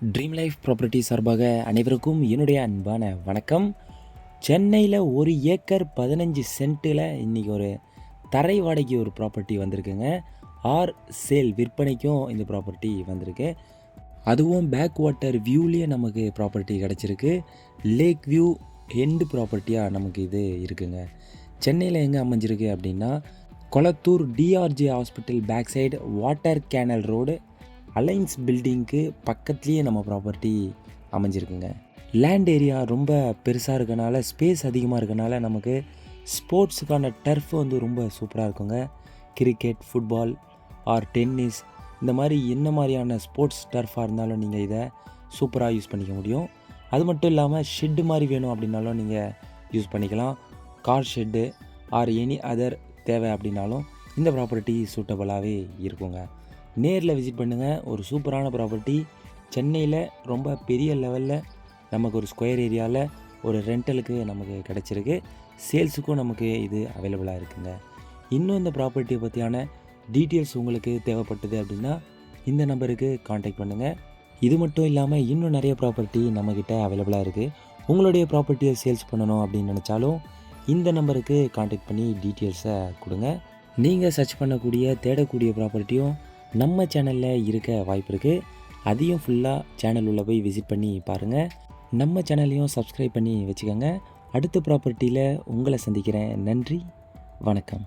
Dream life property சார்பாக அனைவருக்கும் என்னுடைய அன்பான வணக்கம். சென்னையில் 1 ஏக்கர் 15 சென்ட்டில் இன்றைக்கி ஒரு தரை வாடகைக்கு ஒரு ப்ராப்பர்ட்டி வந்திருக்குங்க. சேல் விற்பனைக்கும் இந்த ப்ராப்பர்ட்டி வந்திருக்கு. அதுவும் பேக் வாட்டர் வியூலேயே நமக்கு ப்ராப்பர்ட்டி கிடச்சிருக்கு. லேக் வியூ எண்டு ப்ராப்பர்ட்டியாக நமக்கு இது இருக்குங்க. சென்னையில் எங்கே அமைஞ்சிருக்கு அப்படின்னா, Kolathur TRJ hospital back side water canal road Alliance பில்டிங்க்கு பக்கத்துலேயே நம்ம ப்ராப்பர்ட்டி அமைஞ்சிருக்குங்க. லேண்ட் ஏரியா ரொம்ப பெருசாக இருக்கனால, ஸ்பேஸ் அதிகமாக இருக்கனால நமக்கு ஸ்போர்ட்ஸுக்கான டர்ஃப் ரொம்ப சூப்பராக இருக்குங்க. கிரிக்கெட், ஃபுட்பால் ஆர் டென்னிஸ் இந்த மாதிரி என்ன மாதிரியான ஸ்போர்ட்ஸ் டர்ஃபாக இருந்தாலும் நீங்கள் இதை சூப்பராக யூஸ் பண்ணிக்க முடியும். அது மட்டும் இல்லாமல் ஷெட்டு மாதிரி வேணும் அப்படின்னாலும் நீங்கள் யூஸ் பண்ணிக்கலாம். Car shed or any other தேவை அப்படின்னாலும் இந்த ப்ராப்பர்ட்டி சூட்டபுளாகவே இருக்குங்க. நேரில் விசிட் பண்ணுங்கள். ஒரு சூப்பரான ப்ராப்பர்ட்டி சென்னையில் ரொம்ப பெரிய லெவலில் நமக்கு ஒரு ஸ்கொயர் ஏரியாவில் ஒரு ரெண்டலுக்கு நமக்கு கிடச்சிருக்கு. சேல்ஸுக்கும் நமக்கு இது அவைலபிளாக இருக்குங்க. இன்னும் இந்த ப்ராப்பர்ட்டியை பற்றியான டீட்டெயில்ஸ் உங்களுக்கு தேவைப்பட்டது அப்படின்னா இந்த நம்பருக்கு காண்டாக்ட் பண்ணுங்கள். இது மட்டும் இல்லாமல் இன்னும் நிறைய ப்ராப்பர்ட்டி நம்மக்கிட்ட அவைலபிளாக இருக்குது. உங்களுடைய ப்ராப்பர்ட்டியை சேல்ஸ் பண்ணணும் அப்படின்னு நினச்சாலும் இந்த நம்பருக்கு காண்டாக்ட் பண்ணி டீட்டெயில்ஸை கொடுங்க. நீங்கள் சர்ச் பண்ணக்கூடிய தேடக்கூடிய ப்ராப்பர்ட்டியும் நம்ம சேனலில் இருக்க வாய்ப்பு இருக்குது. அதையும் ஃபுல்லாக சேனல் உள்ள போய் விசிட் பண்ணி பாருங்கள். நம்ம சேனலையும் சப்ஸ்கிரைப் பண்ணி வச்சுக்கோங்க. அடுத்த ப்ராப்பர்ட்டியில் உங்களை சந்திக்கிறேன். நன்றி, வணக்கம்.